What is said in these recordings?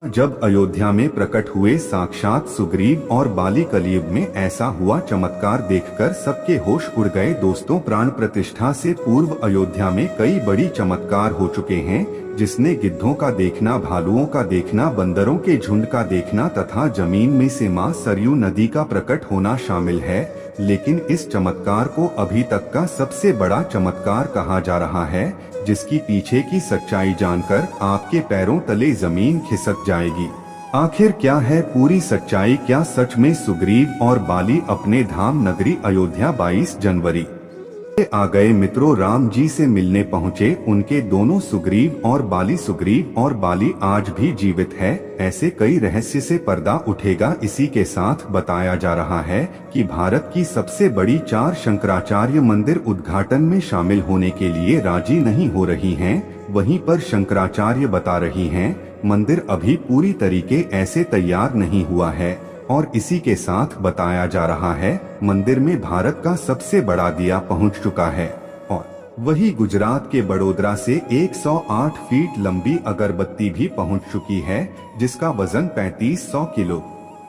जब अयोध्या में प्रकट हुए साक्षात सुग्रीव और बाली कलयुग में ऐसा हुआ चमत्कार देखकर सबके होश उड़ गए। दोस्तों, प्राण प्रतिष्ठा से पूर्व अयोध्या में कई बड़ी चमत्कार हो चुके हैं, जिसने गिद्धों का देखना, भालुओं का देखना, बंदरों के झुंड का देखना तथा जमीन में से मां सरयू नदी का प्रकट होना शामिल है। लेकिन इस चमत्कार को अभी तक का सबसे बड़ा चमत्कार कहा जा रहा है, जिसकी पीछे की सच्चाई जानकर आपके पैरों तले जमीन खिसक जाएगी। आखिर क्या है पूरी सच्चाई? क्या सच में सुग्रीव और बाली अपने धाम नगरी अयोध्या 22 जनवरी आ गए? मित्रों, राम जी से मिलने पहुँचे उनके दोनों सुग्रीव और बाली आज भी जीवित है। ऐसे कई रहस्य से पर्दा उठेगा। इसी के साथ बताया जा रहा है कि भारत की सबसे बड़ी 4 शंकराचार्य मंदिर उद्घाटन में शामिल होने के लिए राजी नहीं हो रही हैं। वहीं पर शंकराचार्य बता रही हैं, मंदिर अभी पूरी तरीके ऐसे तैयार नहीं हुआ है। और इसी के साथ बताया जा रहा है, मंदिर में भारत का सबसे बड़ा दिया पहुंच चुका है। और वही गुजरात के बड़ोदरा से 108 फीट लंबी अगरबत्ती भी पहुंच चुकी है, जिसका वजन 3500 किलो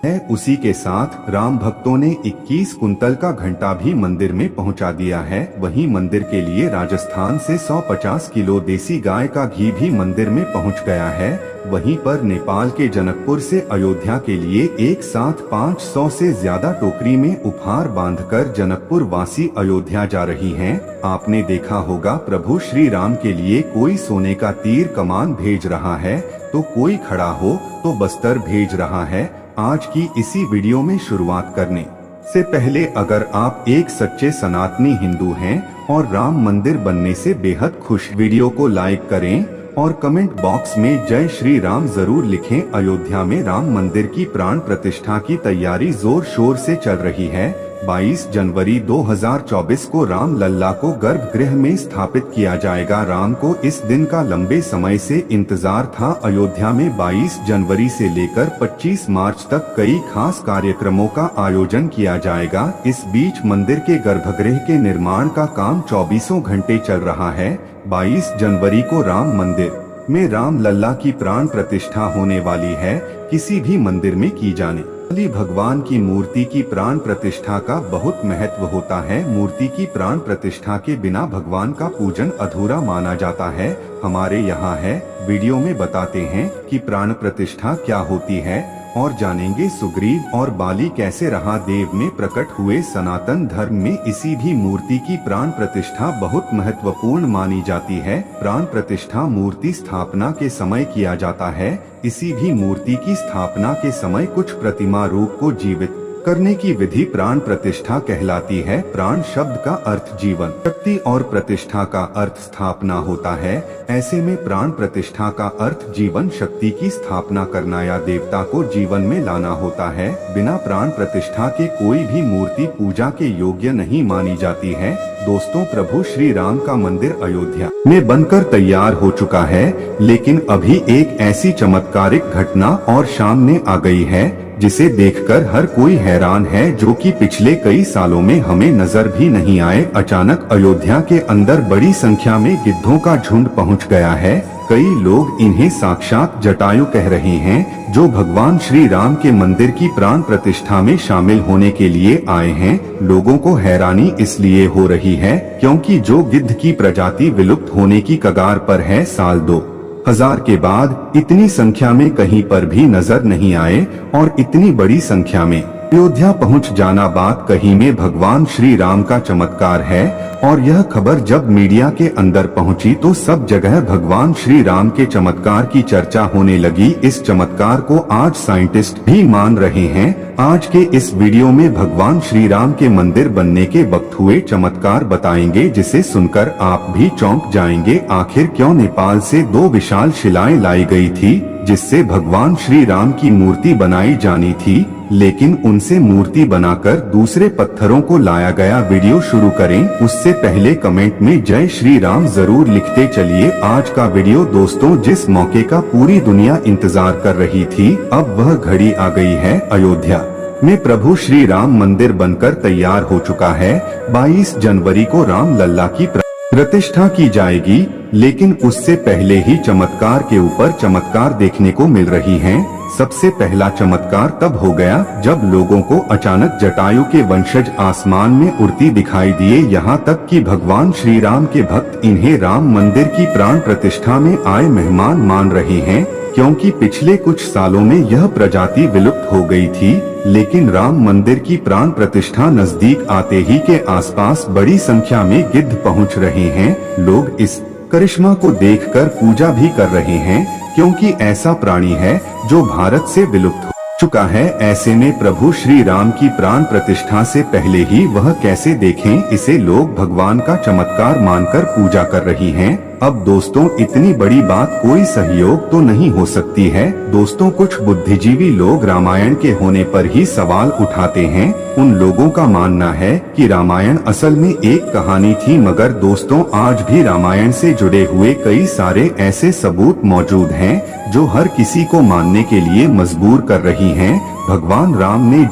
है। उसी के साथ राम भक्तों ने 21 कुंतल का घंटा भी मंदिर में पहुंचा दिया है। वहीं मंदिर के लिए राजस्थान से 150 किलो देसी गाय का घी भी मंदिर में पहुंच गया है। वहीं पर नेपाल के जनकपुर से अयोध्या के लिए एक साथ 500 से ज्यादा टोकरी में उपहार बांधकर जनकपुर वासी अयोध्या जा रही हैं। आपने देखा होगा, प्रभु श्री राम के लिए कोई सोने का तीर कमान भेज रहा है, तो कोई खड़ा हो तो बस्तर भेज रहा है। आज की इसी वीडियो में शुरुआत करने से पहले अगर आप एक सच्चे सनातनी हिंदू हैं और राम मंदिर बनने से बेहद खुश, वीडियो को लाइक करें और कमेंट बॉक्स में जय श्री राम जरूर लिखें। अयोध्या में राम मंदिर की प्राण प्रतिष्ठा की तैयारी जोर शोर से चल रही है। 22 जनवरी 2024 को राम लल्ला को गर्भगृह में स्थापित किया जाएगा। राम को इस दिन का लंबे समय से इंतजार था। अयोध्या में 22 जनवरी से लेकर 25 मार्च तक कई खास कार्यक्रमों का आयोजन किया जाएगा। इस बीच मंदिर के गर्भगृह के निर्माण का काम 24 घंटे चल रहा है। 22 जनवरी को राम मंदिर में राम लल्ला की प्राण प्रतिष्ठा होने वाली है। किसी भी मंदिर में की जाने वाली भगवान की मूर्ति की प्राण प्रतिष्ठा का बहुत महत्व होता है। मूर्ति की प्राण प्रतिष्ठा के बिना भगवान का पूजन अधूरा माना जाता है। हमारे यहाँ है, वीडियो में बताते हैं कि प्राण प्रतिष्ठा क्या होती है और जानेंगे सुग्रीव और बाली कैसे रहा देव में प्रकट हुए। सनातन धर्म में इसी भी मूर्ति की प्राण प्रतिष्ठा बहुत महत्वपूर्ण मानी जाती है। प्राण प्रतिष्ठा मूर्ति स्थापना के समय किया जाता है। इसी भी मूर्ति की स्थापना के समय कुछ प्रतिमा रूप को जीवित करने की विधि प्राण प्रतिष्ठा कहलाती है। प्राण शब्द का अर्थ जीवन, शक्ति और प्रतिष्ठा का अर्थ स्थापना होता है। ऐसे में प्राण प्रतिष्ठा का अर्थ जीवन शक्ति की स्थापना करना या देवता को जीवन में लाना होता है। बिना प्राण प्रतिष्ठा के कोई भी मूर्ति पूजा के योग्य नहीं मानी जाती है। दोस्तों, प्रभु श्री राम का मंदिर अयोध्या में बनकर तैयार हो चुका है, लेकिन अभी एक ऐसी चमत्कारिक घटना और सामने आ गई है जिसे देखकर हर कोई हैरान है, जो कि पिछले कई सालों में हमें नजर भी नहीं आए। अचानक अयोध्या के अंदर बड़ी संख्या में गिद्धों का झुंड पहुंच गया है। कई लोग इन्हें साक्षात जटायु कह रहे हैं, जो भगवान श्री राम के मंदिर की प्राण प्रतिष्ठा में शामिल होने के लिए आए हैं। लोगों को हैरानी इसलिए हो रही है क्योंकि जो गिद्ध की प्रजाति विलुप्त होने की कगार पर है, साल 2000 के बाद इतनी संख्या में कहीं पर भी नजर नहीं आए और इतनी बड़ी संख्या में अयोध्या पहुंच जाना बात कहीं में भगवान श्री राम का चमत्कार है। और यह खबर जब मीडिया के अंदर पहुंची तो सब जगह भगवान श्री राम के चमत्कार की चर्चा होने लगी। इस चमत्कार को आज साइंटिस्ट भी मान रहे हैं। आज के इस वीडियो में भगवान श्री राम के मंदिर बनने के वक्त हुए चमत्कार बताएंगे, जिसे सुनकर आप भी चौंक जाएंगे। आखिर क्यों नेपाल से 2 विशाल शिलाएं लाई गई थी, जिससे भगवान श्री राम की मूर्ति बनाई जानी थी, लेकिन उनसे मूर्ति बनाकर दूसरे पत्थरों को लाया गया। वीडियो शुरू करें उससे पहले कमेंट में जय श्री राम जरूर लिखते चलिए। आज का वीडियो दोस्तों, जिस मौके का पूरी दुनिया इंतजार कर रही थी, अब वह घड़ी आ गई है। अयोध्या में प्रभु श्री राम मंदिर बनकर तैयार हो चुका है। 22 जनवरी को राम लल्ला की प्रतिष्ठा की जाएगी, लेकिन उससे पहले ही चमत्कार के ऊपर चमत्कार देखने को मिल रही हैं। सबसे पहला चमत्कार तब हो गया जब लोगों को अचानक जटायु के वंशज आसमान में उड़ती दिखाई दिए। यहाँ तक कि भगवान श्री राम के भक्त इन्हें राम मंदिर की प्राण प्रतिष्ठा में आए मेहमान मान रहे हैं, क्योंकि पिछले कुछ सालों में यह प्रजाति विलुप्त हो गई थी। लेकिन राम मंदिर की प्राण प्रतिष्ठा नजदीक आते ही के आसपास बड़ी संख्या में गिद्ध पहुंच रहे हैं। लोग इस करिश्मा को देखकर पूजा भी कर रहे हैं, क्योंकि ऐसा प्राणी है जो भारत से विलुप्त हो चुका है। ऐसे में प्रभु श्री राम की प्राण प्रतिष्ठा से पहले ही वह कैसे देखें, इसे लोग भगवान का चमत्कार मानकर पूजा कर रही हैं। अब दोस्तों, इतनी बड़ी बात कोई सहयोग तो नहीं हो सकती है। दोस्तों, कुछ बुद्धिजीवी लोग रामायण के होने पर ही सवाल उठाते हैं। उन लोगों का मानना है कि रामायण असल में एक कहानी थी, मगर दोस्तों आज भी रामायण से जुड़े हुए कई सारे ऐसे सबूत मौजूद हैं जो हर किसी को मानने के लिए मजबूर कर रही हैं। भगवान राम ने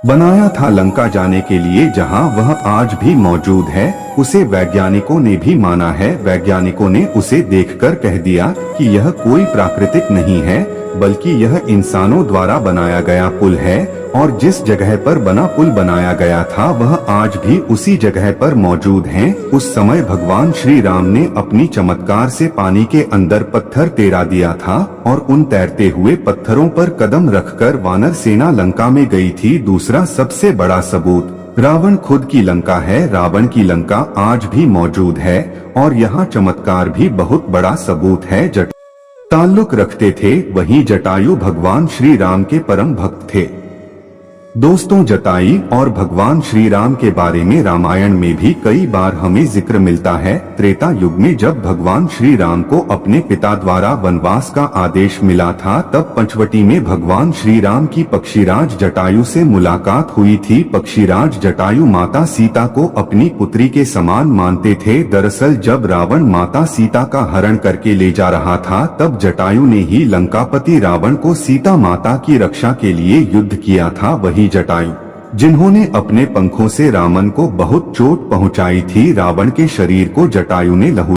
बनाया था लंका जाने के लिए, जहां वह आज भी मौजूद है, उसे वैज्ञानिकों ने भी माना है। वैज्ञानिकों ने उसे देखकर कह दिया कि यह कोई प्राकृतिक नहीं है, बल्कि यह इंसानों द्वारा बनाया गया पुल है। और जिस जगह पर बना पुल बनाया गया था वह आज भी उसी जगह पर मौजूद है। उस समय भगवान श्री राम ने अपनी चमत्कार से पानी के अंदर पत्थर तैरा दिया था और उन तैरते हुए पत्थरों पर कदम रखकर वानर सेना लंका में गई थी। दूसरा सबसे बड़ा सबूत रावण खुद की लंका है। रावण की लंका आज भी मौजूद है और यहाँ चमत्कार भी बहुत बड़ा सबूत है। ताल्लुक रखते थे, वहीं जटायु भगवान श्री राम के परम भक्त थे। दोस्तों, जटायु और भगवान श्री राम के बारे में रामायण में भी कई बार हमें जिक्र मिलता है। त्रेता युग में जब भगवान श्री राम को अपने पिता द्वारा वनवास का आदेश मिला था, तब पंचवटी में भगवान श्री राम की पक्षीराज जटायु से मुलाकात हुई थी। पक्षीराज जटायु माता सीता को अपनी पुत्री के समान मानते थे। दरअसल जब रावण माता सीता का हरण करके ले जा रहा था, तब जटायु ने ही लंकापति रावण को सीता माता की रक्षा के लिए युद्ध किया था। वही जटायु जिन्होंने अपने पंखों से रावण को बहुत चोट पहुंचाई थी, रावण के शरीर को जटायु ने लहू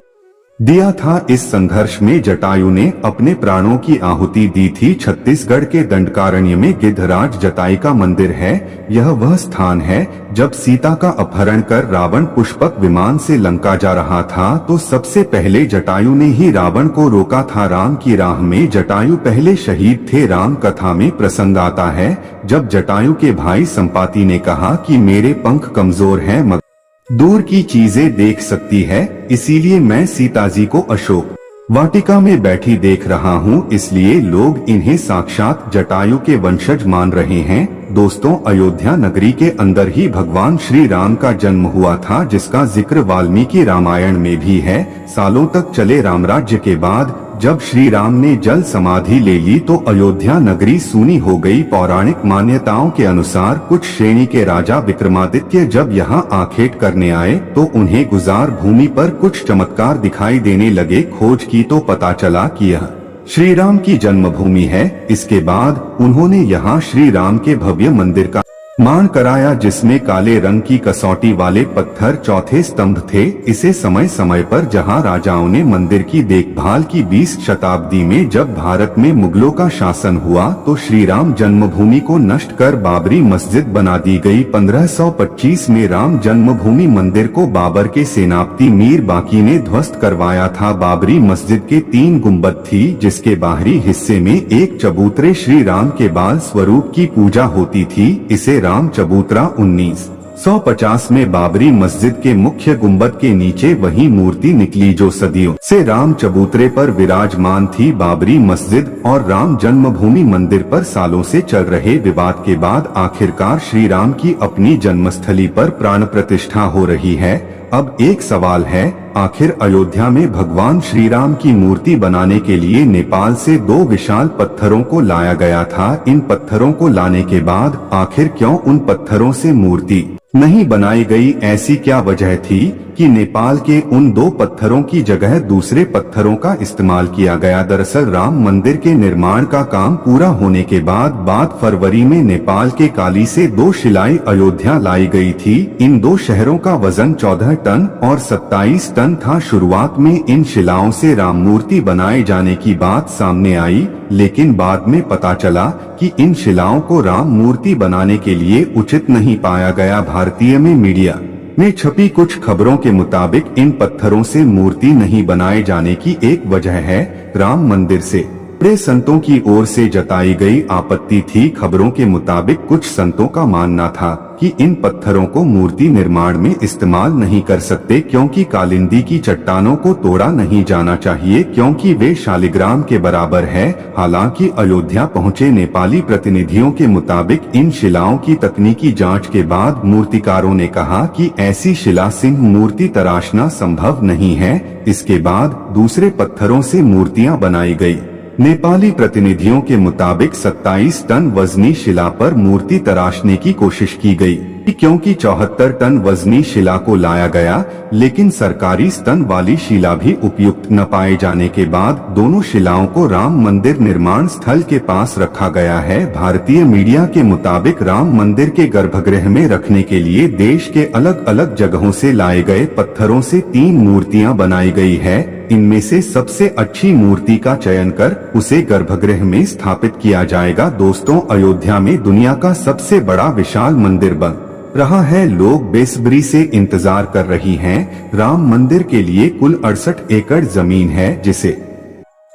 दिया था। इस संघर्ष में जटायु ने अपने प्राणों की आहुति दी थी। छत्तीसगढ़ के दंडकारण्य में गिद्धराज जटायु का मंदिर है। यह वह स्थान है जब सीता का अपहरण कर रावण पुष्पक विमान से लंका जा रहा था, तो सबसे पहले जटायु ने ही रावण को रोका था। राम की राह में जटायु पहले शहीद थे। राम कथा में प्रसंग आता है जब जटायु के भाई संपाति ने कहा कि मेरे पंख कमजोर हैं, मगर दूर की चीजें देख सकती है, इसीलिए मैं सीता जी को अशोक वाटिका में बैठी देख रहा हूँ। इसलिए लोग इन्हें साक्षात जटायु के वंशज मान रहे हैं। दोस्तों, अयोध्या नगरी के अंदर ही भगवान श्री राम का जन्म हुआ था, जिसका जिक्र वाल्मीकि रामायण में भी है। सालों तक चले रामराज्य के बाद जब श्री राम ने जल समाधि ले ली तो अयोध्या नगरी सूनी हो गई। पौराणिक मान्यताओं के अनुसार कुछ श्रेणी के राजा विक्रमादित्य जब यहाँ आखेट करने आए तो उन्हें गुजार भूमि पर कुछ चमत्कार दिखाई देने लगे। खोज की तो पता चला कि यह श्री राम की जन्मभूमि है। इसके बाद उन्होंने यहाँ श्री राम के भव्य मंदिर का निर्माण कराया, जिसमें काले रंग की कसौटी वाले पत्थर चौथे स्तंभ थे। इसे समय समय पर जहां राजाओं ने मंदिर की देखभाल की, 20 शताब्दी में जब भारत में मुगलों का शासन हुआ तो श्री राम जन्मभूमि को नष्ट कर बाबरी मस्जिद बना दी गई। 1525 में राम जन्मभूमि मंदिर को बाबर के सेनापति मीर बाकी ने ध्वस्त करवाया था। बाबरी मस्जिद के 3 गुंबद थी, जिसके बाहरी हिस्से में एक चबूतरे श्री राम के बाल स्वरूप की पूजा होती थी। इसे राम चबूतरा 1950 में बाबरी मस्जिद के मुख्य गुंबद के नीचे वही मूर्ति निकली जो सदियों से राम चबूतरे पर विराजमान थी। बाबरी मस्जिद और राम जन्मभूमि मंदिर पर सालों से चल रहे विवाद के बाद आखिरकार श्री राम की अपनी जन्मस्थली पर प्राण प्रतिष्ठा हो रही है। अब एक सवाल है, आखिर अयोध्या में भगवान श्री राम की मूर्ति बनाने के लिए नेपाल से 2 विशाल पत्थरों को लाया गया था। इन पत्थरों को लाने के बाद आखिर क्यों उन पत्थरों से मूर्ति नहीं बनाई गई। ऐसी क्या वजह थी कि नेपाल के उन दो पत्थरों की जगह दूसरे पत्थरों का इस्तेमाल किया गया? दरअसल राम मंदिर के निर्माण का काम पूरा होने के बाद फरवरी में नेपाल के काली से दो शिलाएं अयोध्या लाई गई थी। इन दो शहरों का वजन 14 टन और 27 टन था। शुरुआत में इन शिलाओं से राम मूर्ति बनाए जाने की बात सामने आई, लेकिन बाद में पता चला कि इन शिलाओं को राम मूर्ति बनाने के लिए उचित नहीं पाया गया। भारतीय मीडिया में छपी कुछ खबरों के मुताबिक इन पत्थरों से मूर्ति नहीं बनाए जाने की एक वजह है राम मंदिर से बड़े संतों की ओर से जताई गई आपत्ति थी। खबरों के मुताबिक कुछ संतों का मानना था कि इन पत्थरों को मूर्ति निर्माण में इस्तेमाल नहीं कर सकते, क्योंकि कालिंदी की चट्टानों को तोड़ा नहीं जाना चाहिए, क्योंकि वे शालिग्राम के बराबर है। हालांकि अयोध्या पहुंचे नेपाली प्रतिनिधियों के मुताबिक इन शिलाओं की तकनीकी जांच के बाद मूर्तिकारों ने कहा कि ऐसी शिला सिंह मूर्ति तराशना संभव नहीं है। इसके बाद दूसरे पत्थरों से मूर्तियां बनाई गई। नेपाली प्रतिनिधियों के मुताबिक 27 टन वजनी शिला पर मूर्ति तराशने की कोशिश की गई, क्योंकि 74 टन वजनी शिला को लाया गया, लेकिन सरकारी स्तन वाली शिला भी उपयुक्त न पाए जाने के बाद दोनों शिलाओं को राम मंदिर निर्माण स्थल के पास रखा गया है। भारतीय मीडिया के मुताबिक राम मंदिर के गर्भगृह में रखने के लिए देश के अलग अलग जगहों से लाए गए पत्थरों से 3 मूर्तियां बनाई गई है। इनमें से सबसे अच्छी मूर्ति का चयन कर उसे गर्भगृह में स्थापित किया जाएगा। दोस्तों, अयोध्या में दुनिया का सबसे बड़ा विशाल मंदिर बन रहा है। लोग बेसब्री से इंतजार कर रही हैं। राम मंदिर के लिए कुल 68 एकड़ जमीन है, जिसे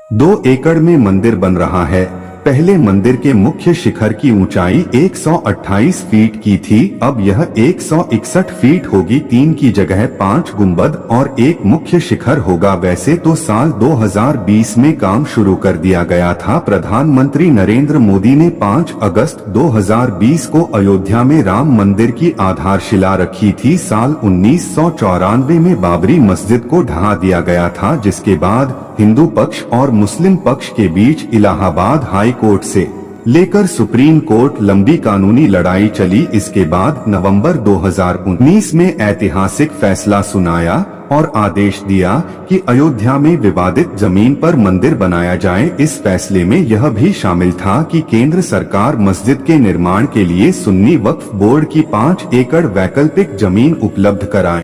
2 एकड़ में मंदिर बन रहा है। पहले मंदिर के मुख्य शिखर की ऊंचाई 128 फीट की थी, अब यह 161 फीट होगी। 3 की जगह 5 गुंबद और एक मुख्य शिखर होगा। वैसे तो साल 2020 में काम शुरू कर दिया गया था। प्रधानमंत्री नरेंद्र मोदी ने 5 अगस्त 2020 को अयोध्या में राम मंदिर की आधारशिला रखी थी। साल 1994 में बाबरी मस्जिद को ढहा दिया गया था, जिसके बाद हिंदू पक्ष और मुस्लिम पक्ष के बीच इलाहाबाद हाई कोर्ट से लेकर सुप्रीम कोर्ट लंबी कानूनी लड़ाई चली। इसके बाद नवंबर 2019 में ऐतिहासिक फैसला सुनाया और आदेश दिया कि अयोध्या में विवादित जमीन पर मंदिर बनाया जाए। इस फैसले में यह भी शामिल था कि केंद्र सरकार मस्जिद के निर्माण के लिए सुन्नी वक्फ बोर्ड की 5 एकड़ वैकल्पिक जमीन उपलब्ध कराए।